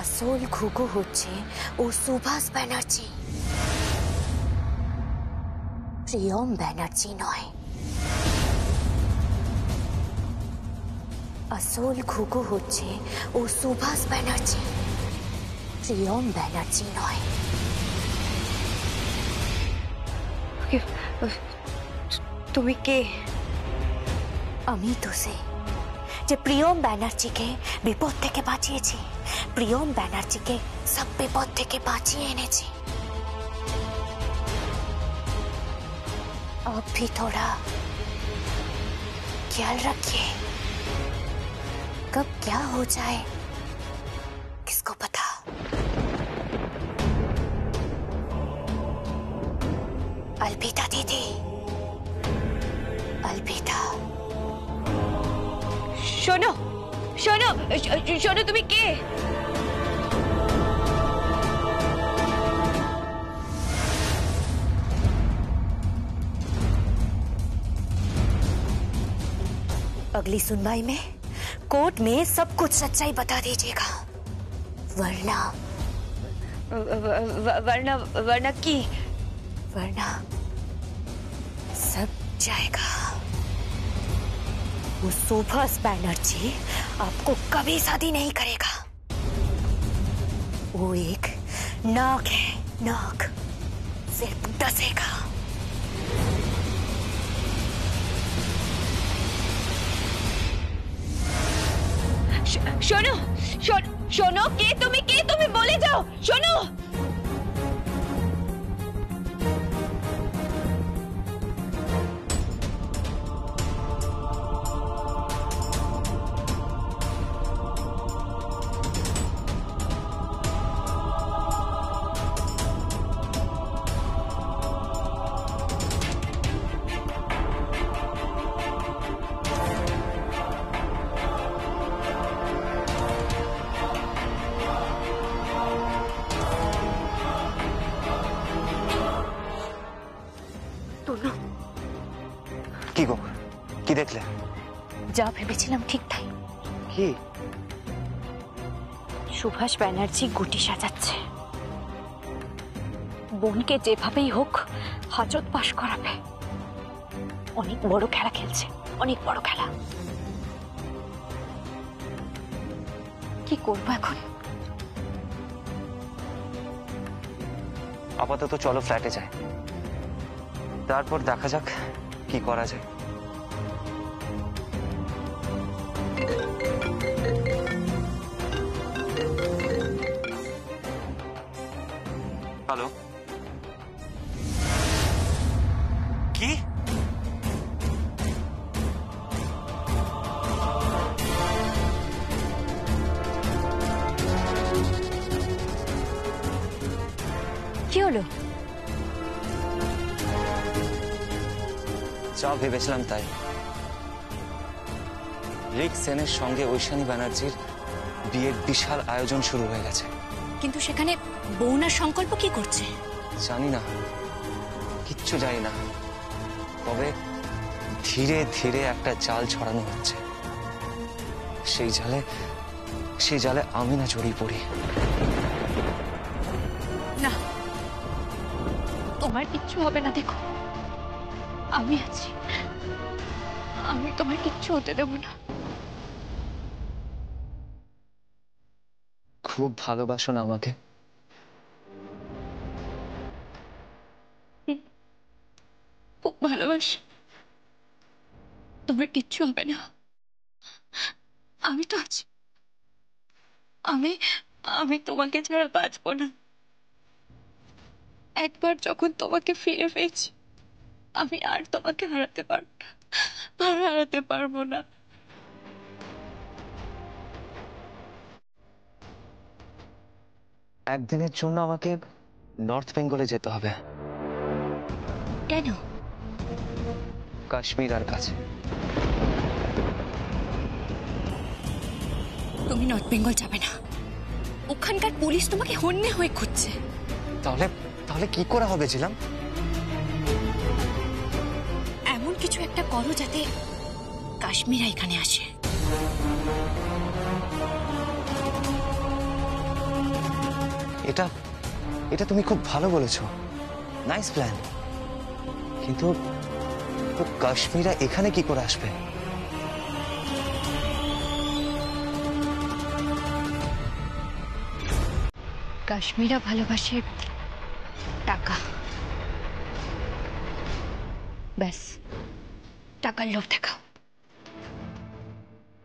আসল ঘুঘু হচ্ছে ও সুভাষ ব্যানার্জি, প্রিয়ম ব্যানার্জি নয়। আসল ঘুঘু হচ্ছে ও সুভাষ ব্যানার্জি, প্রিয়ম ব্যানার্জি নয়। তুমি কে? আমি তো সে যে প্রিয়ম ব্যানার্জিকে বিপদ থেকে বাঁচিয়েছি, প্রিয়ম ব্যানার্জিকে সব বিপদ থেকে বাঁচিয়ে এনেছি। अब भी थोड़ा ख्याल रखिए, कब क्या हो जाए किसको पता। अलविदा दीदी, अलविदा। শোনো শোনো শোনো, তুমি কে? अगली सुनवाई में कोर्ट में सब कुछ सच्चाई बता दीजिएगा, वरना वरना वरना की? वरना सब जाएगा। वो सुभाष बैनर्जी आपको कभी शादी नहीं करेगा। वो एक नाग है, नाग, सिर्फ डसेगा। শোনো শোনো, কে তুমি? কে তুমি? বলে যাও। শোনো, কি গো, কি দেখলে? যা ভেবেছিলাম ঠিক তাই। কি? সুভাষ ব্যানার্জি গুটি সাজাচ্ছে, বোনকে যেভাবেই হোক হাজত পাশ করাবে। অনেক বড় খেলা খেলছে, অনেক বড় খেলা। কি করবো এখন? আপাতত চলো ফ্ল্যাটে যাই, তারপর দেখা যাক কি করা যায়। হ্যালো, কি? কি হলো? যা ভেবেছিলাম তাই। রিক সেনের সঙ্গে ঐশানী ব্যানার্জির বিয়ের বিশাল আয়োজন শুরু হয়ে গেছে। কিন্তু সেখানে বোন আর সংকল্প কি করছে? জানি না, কিচ্ছু জানি না, তবে ধীরে ধীরে একটা জাল ছড়ানো হচ্ছে। সেই জালে আমি না জড়িয়ে পড়ি। না, তোমার কিচ্ছু হবে না। দেখো, আমি আছি, আমি তোমার কিচ্ছু হতে দেব না। খুব ভালোবাসো না আমাকে? খুব ভালোবাসি, তোমার কিচ্ছু হবে না। আমি তো আছি, আমি আমি তোমাকে ছাড়া বাঁচবো না। একবার যখন তোমাকে ফিরে পেয়েছি, আমি আর তোমাকে হারাতে পারবো না, আর হারাতে পারবো না। একদিনের জন্য আমাকে নর্থ বেঙ্গলে যেতে হবে। কেন? কাশ্মীর আর কাছে। তুমি নর্থ বেঙ্গল যাবে না, ওখানকার পুলিশ তোমাকে হন্যে হয়ে খুঁজছে। তাহলে কি করে হবে ছিলাম? এমন কিছু একটা করো যাতে কাশ্মীরা এখানে আসে। এটা এটা তুমি খুব ভালো বলেছো, নাইস প্ল্যান। কিন্তু কাশ্মীরা এখানে কি করে আসবে? কাশ্মীরা ভালোবাসে টাকা, ব্যাস টাকার লোভ দেখাও।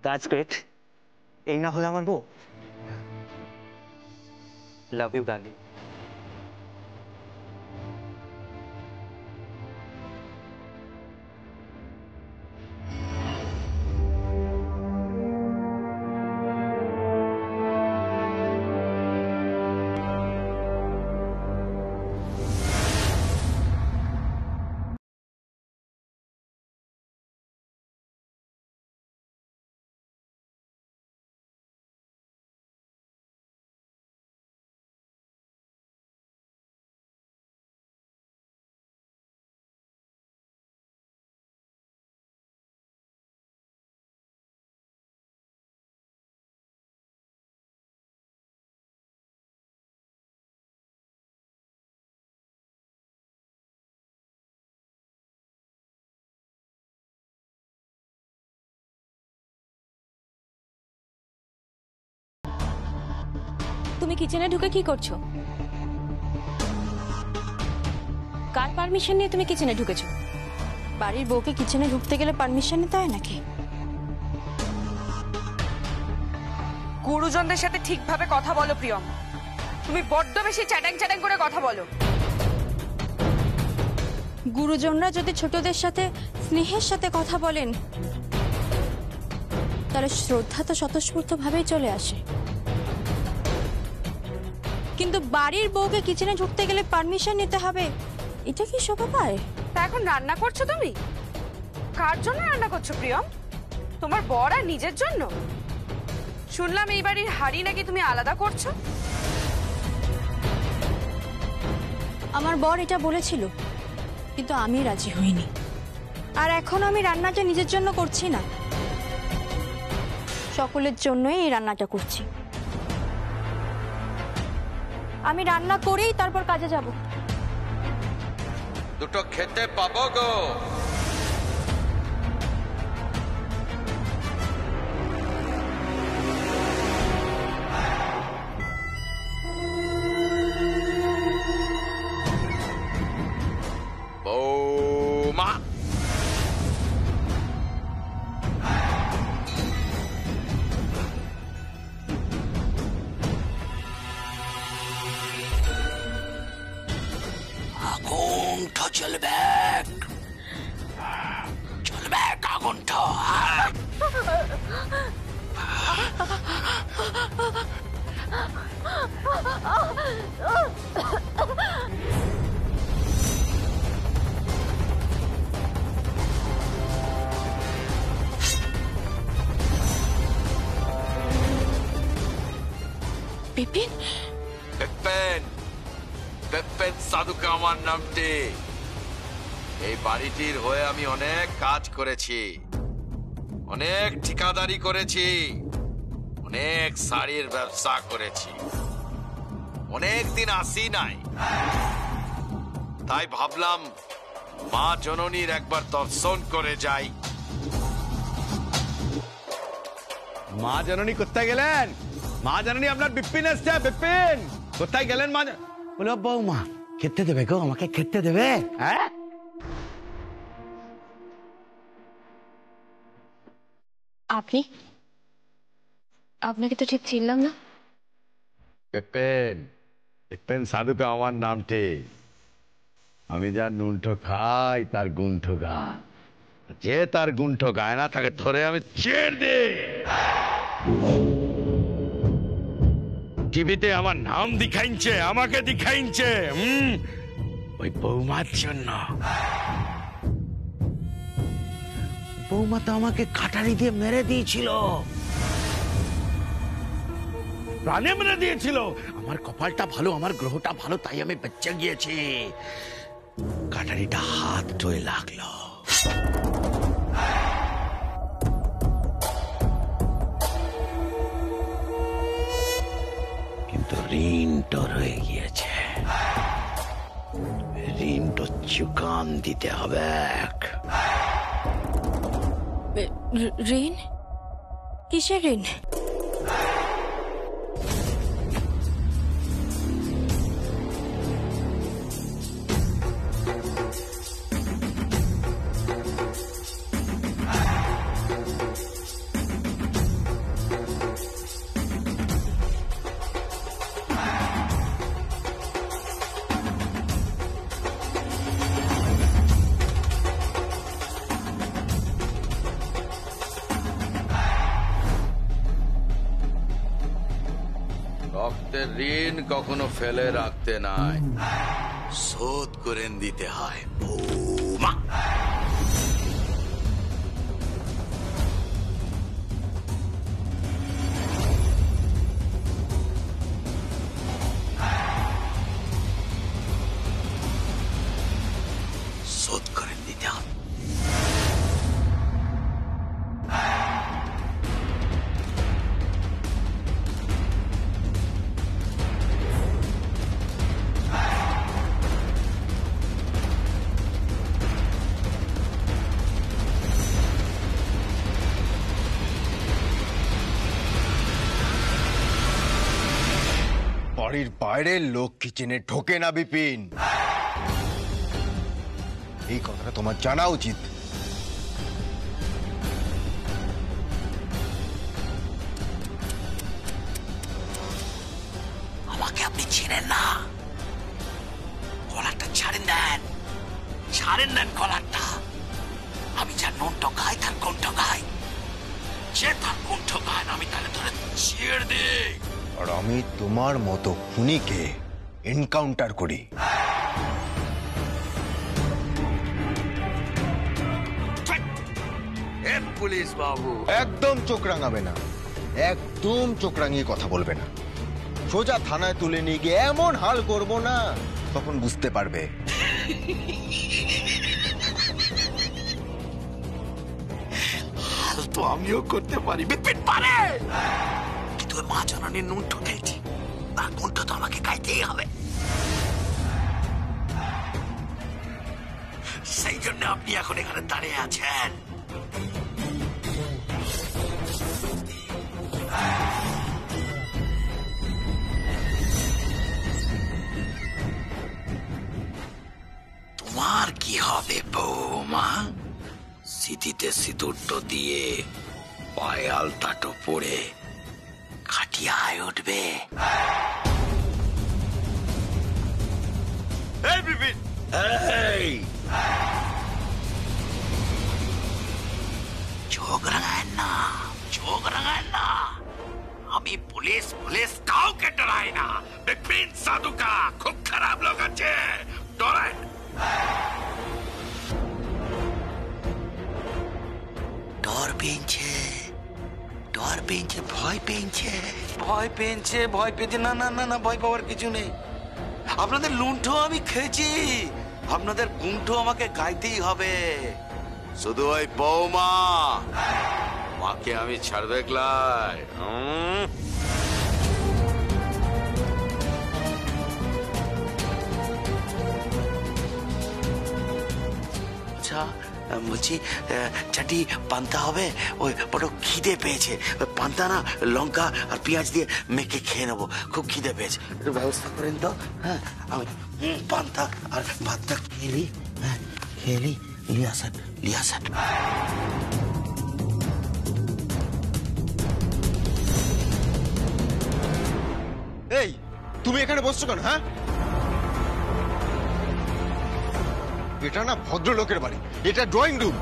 That's great. এই না হলে আমার বউ। Love you darling. তুমি কিচেনে ঢুকে কি করছো? কার পারমিশন নিয়ে তুমি কিচেনে ঢুকেছো? বাড়ির বউকে কিচেনে ঢুকতে গেলে পারমিশন নিতে হয় নাকি? গুরুজনদের সাথে ঠিকভাবে কথা বলো প্রিয়ম। তুমি বড্ড বেশি চ্যাটাং চ্যাটাং করে কথা বলো। গুরুজনরা যদি ছোটদের সাথে স্নেহের সাথে কথা বলেন তাহলে শ্রদ্ধা তো স্বতঃস্ফূর্ত ভাবেই চলে আসে। কিন্তু বাড়ির বউকে কিচেনে ঢুকতে গেলে পারমিশন নিতে হবে, এটা কি শোভা পায়? তা এখন রান্না করছো তুমি? কার জন্য রান্না করছো প্রিয়ম? তোমার বর আর নিজের জন্য? শুনলাম এই বাড়ির হাড়ি নাকি তুমি আলাদা করছো। আমার বর এটা বলেছিল, কিন্তু আমি রাজি হইনি। আর এখন আমি রান্নাটা নিজের জন্য করছি না, সকলের জন্যই এই রান্নাটা করছি। আমি রান্না করেই তারপর কাজে যাব। দুটো খেতে পাবো গো। বৌমা, আগুনটা চলবে, চলবে আগুনটা। বিপিন, বিপিন, বিপিন সাধুকে আমার নামটি। এই বাড়িটির হয়ে আমি অনেক কাজ করেছি, অনেক ঠিকাদারি করেছি, অনেক শাড়ির ব্যবসা করেছি, অনেক দিন আসি নাই। তাই ভাবলাম মা জননীর একবার দর্শন করে যাই। মা জননী কোথায় গেলেন? মা জননী আপনার বিপিন এসছে। বিপিন কোথায় গেলেন? মা বলো বৌমা খেতে দেবে গো, আমাকে খেতে দেবে? হ্যাঁ, আপনি? আপনাকে তো ঠিক চিনলাম না। বিপিন, বিপিন সাধুকে আমার নামটি। আমি যার নুনঠো খাই তার গুণ্ঠো গা, যে তার গুণ্ঠো গায় না তাকে ধরে আমি ছেড়ে দিই। টিভিতে আমার নাম দেখাইছে, আমাকে দেখাইছে ওই বৌমার জন্য। বৌমা তো আমাকে কাটারি দিয়ে মেরে দিয়েছিল, প্রাণে মেরে দিয়েছিল। আমার কপালটা ভালো, আমার গ্রহটা ভালো, তাই আমি বেঁচে গিয়েছি। কাটারিটা হাত টয়ে লাগলো। কিন্তু ঋণটা রয়ে গিয়েছে। ঋণটা চুকান দিতে হবে। ঋণ? কিসের ঋণ? রক্তের ঋণ কখনো ফেলে রাখতে নাই, শোধ করে দিতে হয়। বৌমা, শোধ করে দিতে হবে। বাড়ির বাইরের লোক কিচেনে ঢোকে না বিপিন, এই কথাটা তোমার জানা উচিত। আমাকে আপনি চিনেন না, কলারটা ছাড়েন দেন, ছাড়েন দেন কলারটা। আমি যার নুনটা খাই তার কোনটা খাই, যে তার কোনটা খায় আমি তাহলে ধরে ছেড়ে দিই। আর আমি তোমার মতো খুনিকে এনকাউন্টার করি। পুলিশ বাবু, একদম চোখ রাঙাবে না, একদম চোখ রাঙিয়ে কথা বলবে না। সোজা থানায় তুলে নিয়ে গিয়ে এমন হাল করব না, তখন বুঝতে পারবে। হাল তো আমিও করতে পারি, বিপিন পারে, কিন্তু মা জননীর নুন ঠকেছি, তার নুনটা তো আমাকে খাইতেই হবে। সেই জন্য আপনি এখন এখানে দাঁড়িয়ে আছেন। তোমার কি হবে বৌমা? সিঁথিতে সিঁদুরটো দিয়ে পায়ে আলতাটো পরে খাটিয়ায় উঠবে। এই বিপিন, এই চোখ রাঙায় না, চোখ রাঙায় না। আমি পুলিশ পুলিশ কাউকে ডরাই না। বিপিন সাধুকা খুব খারাপ লোক আছে, ডরায়। ডর পেয়েছে, ডর পেয়েছে, ভয় পেয়েছে, ভয় পেয়েছে, ভয় পেয়েছে। না না না না, ভয় পাওয়ার কিছু নেই। আপনাদের লুণ্ঠো আমি খেয়েছি, আপনাদের গুণ্ঠো আমাকে গাইতেই হবে। শুধু ওই বৌমা, মাকে আমি ছাড়বে ক্লাই। আচ্ছা বলছি, চাটি পান্তা হবে? ওই বড় খিদে পেয়েছে, পান্তা না লঙ্কা আর পেঁয়াজ দিয়ে মেখে খেয়ে নেবো, খুব খিদে পেয়েছে, একটু ব্যবস্থা করেন তো। হ্যাঁ, আমি পান্তা আর ভাতটা খেয়ে নি। হ্যাঁ খেয়ে নি, লিয়াসান লিয়াসান। এই তুমি এখানে বসছো কেন? হ্যাঁ, এটা না ভদ্রলোকের বাড়ি, এটা ড্রয়িং রুম।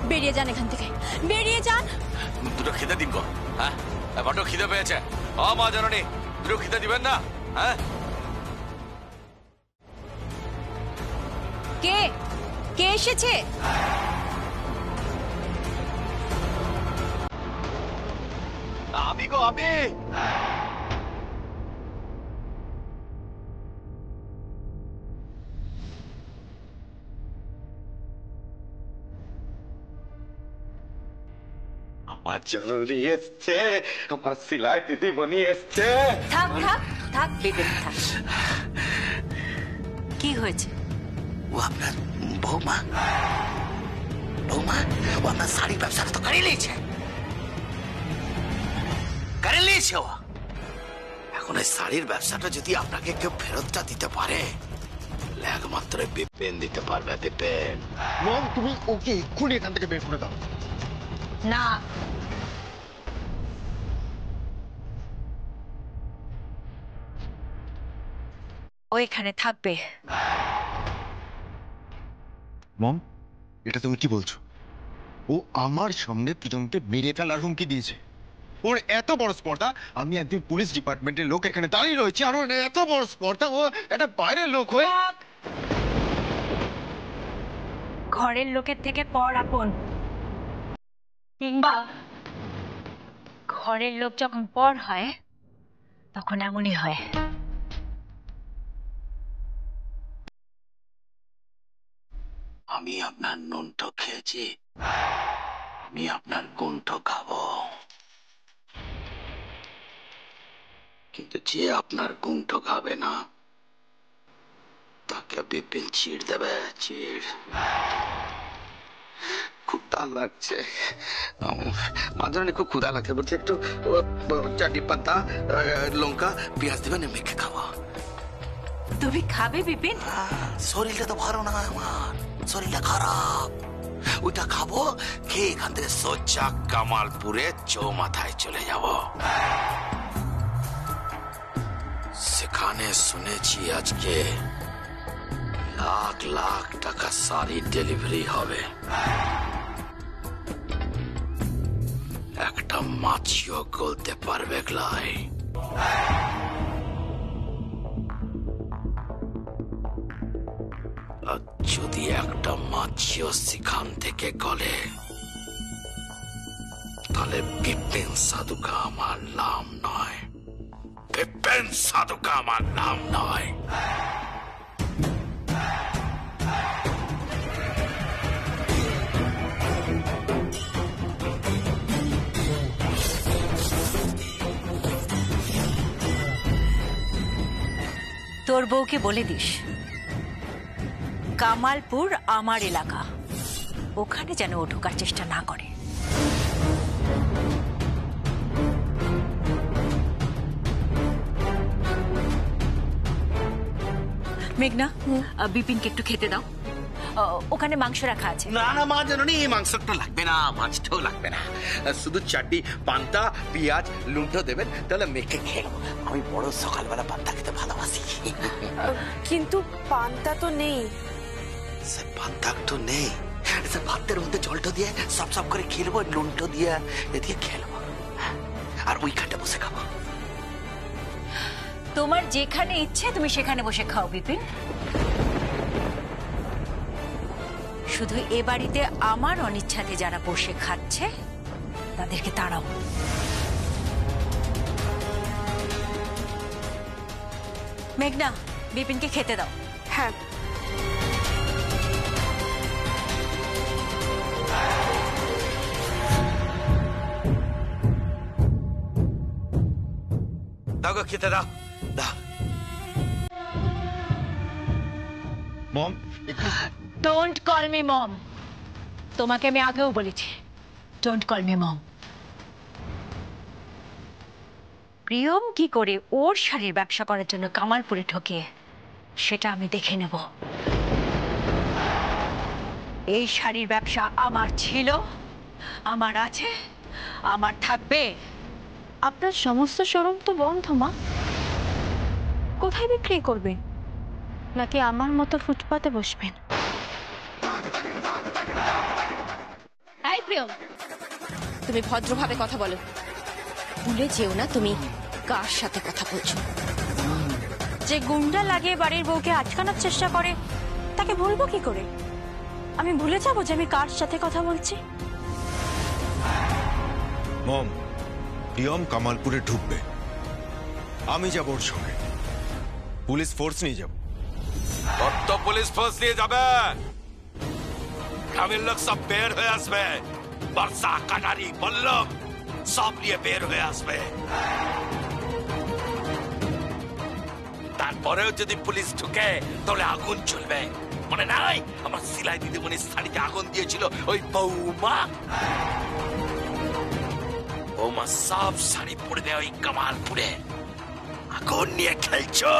বেরিয়ে যান এখান থেকে, বেরিয়ে যান। দুটো খেতে দিন গো। হ্যাঁ, বড্ড খিদে পেয়েছে। মা জননী, দুটো খেতে দিবেন না? হ্যাঁ, কে কে এসেছে? আমি গো, আমি। আমার জরুরি এসছে, আমার সিলাই দিদিমণি এসছে। থাক থাক থাক বিপিন থাক। কি হয়েছে? ও আপনার বৌমা, বৌমা ও আপনার শাড়ির ব্যবসাটা তো করে নিয়েছে, করে নিয়েছে ও। এখন এই শাড়ির ব্যবসাটা যদি আপনাকে কেউ ফেরতটা দিতে পারে, একমাত্র বিপিন দিতে পারবে। বিপিন, মম তুমি ওকে এক্ষুনি এখান থেকে বের করে দাও। না, ও এখানে থাকবে। মম এটা তুমি কি বলছো? ও আমার সামনে প্রিয়মকে মেরে ফেলার হুমকি দিয়েছে। ওর এত বড় স্পর্ধা, আমি একজন পুলিশ ডিপার্টমেন্টের লোক এখানে দাঁড়িয়ে রয়েছি, আর ওর এত বড় স্পর্ধা, ও একটা বাইরের লোক হয়ে। ঘরের লোকের থেকে পর আপন, কিংবা ঘরের লোক যখন পর হয় তখন এমনই হয়। আমি আপনার নুনট খেয়েছি, আমি আপনার গুণ্ঠ খাবো, কিন্তু যে আপনার গুণ্ঠ খাবে না তাকে বিপিন চিড় দেবে, চিড়। খুব তাল লাগছে, মাঝে খুব ক্ষুধা লাগছে, বলছে একটু চাটি পাতা লঙ্কা পেঁয়াজ দেবেন, মেখে খাওয়া। তুমি খাবে বিপিন? শরীরটা তো ভালো না আমার, শরীরটা খারাপ। ওইটা খাবো, খেয়ে এখান থেকে সোজা কামালপুরে চৌমাথায় চলে যাব। সেখানে শুনেছি আজকে লাখ লাখ টাকা শাড়ি ডেলিভারি হবে। একটা মাছিও গলতে পারবে গলাই। আর যদি একটা মাছিও সেখান থেকে গলে, তাহলে বিপিন সাধুকা আমার নাম নয়, বিপিন সাধুকা আমার নাম নয়। তোর বউকে বলে দিস কামালপুর আমার এলাকা, ওখানে যেন ও ঢোকার চেষ্টা না করে। মেঘনা, বিপিনকে একটু খেতে দাও, ওখানে মাংস রাখা আছে। না না মা জানি, মাংসটা লাগবে না, মাছটাও লাগবে না, শুধু চাটনি পান্তা পেঁয়াজ লুণ্ঠ দেবেন, তাহলে মেখে খেয়ে নেবো। আমি বড় সকালবেলা পান্তা খেতে ভালোবাসি। কিন্তু পান্তা তো নেই। সে পান্তা তো নেই, সে ভাতের মধ্যে জলটা দিয়ে সব সব করে খেয়ে নেবো, লুণ্ঠ দিয়ে এদিকে খেয়ে নেবো, আর ওইখানটা বসে খাবো। তোমার যেখানে ইচ্ছে তুমি সেখানে বসে খাও বিপিন, শুধু এ বাড়িতে আমার অনিচ্ছাতে যারা বসে খাচ্ছে তাদেরকে তাড়াও। মেঘনা, বিপিনকে খেতে দাও। হ্যাঁ, দাও গো, খেতে দাও, দাও। Mom don't call me mom, তোমাকে আমি আগেও বলেছি, don't call me mom. Priyam কি করে ওর শাড়ির ব্যবসা করার জন্য কামালপুরে ঢোকে সেটা আমি দেখে নেব। এই শাড়ির ব্যবসা আমার ছিল, আমার আছে, আমার থাকবে। আপনার সমস্ত শোরুম তো বন্ধ মা, কোথায় বিক্রি করবেন? নাকি আমার মতো ফুটপাতে বসবেন? এই প্রিয়ম, তুমি ভদ্রভাবে কথা বলো, ভুলে যেও না তুমি কার সাথে কথা বলছো। যে গুন্ডা লাগিয়ে বাড়ির বউকে আটকানোর চেষ্টা করে তাকে ভুলবো কি করে? আমি ভুলে যাবো যে আমি কার সাথে কথা বলছি? মম প্রিয়ম কামালপুরে ঢুকবে, আমি যাব ওর সঙ্গে, পুলিশ ফোর্স নিয়ে যাব। কত পুলিশ ফোর্স নিয়ে যাবে? গ্রামের লোক সব বের হয়ে আসবে, বর্ষা কাটারি বল্লভ সব নিয়ে বের হয়ে আসবে। তারপরেও যদি পুলিশ ঢুকে তাহলে আগুন চলবে। মনে নাই আমার সিলাই দিদিমণির শাড়িতে আগুন দিয়েছিল ওই বৌমা? বৌমা সব শাড়ি পরে দেয় ওই কামালপুরে। আগুন নিয়ে খেলছো?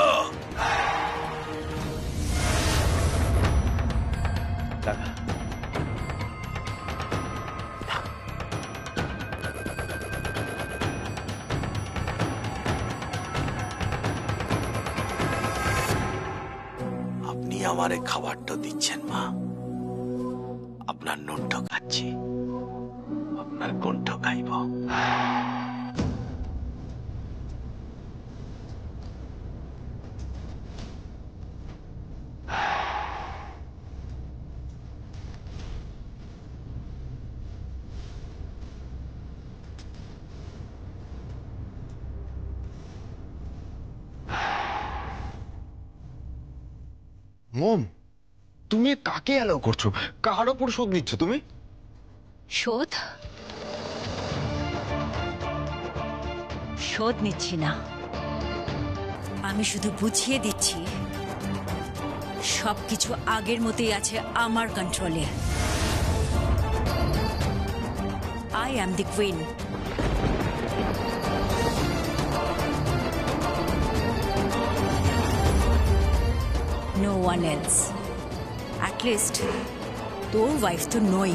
আপনি আমারে খাবারটা দিচ্ছেন মা, আপনার নুনট খাচ্ছি, আপনার কণ্ঠ খাইব। মম, তুমি কাকে অ্যালাউ করছো? কার ওপর শোধ নিচ্ছ তুমি? শোধ শোধ নিচ্ছি না, আমি শুধু বুঝিয়ে দিচ্ছি সবকিছু আগের মতোই আছে আমার কন্ট্রোলে। I am the queen. No one else. At least তোর ওয়াইফ তো নই।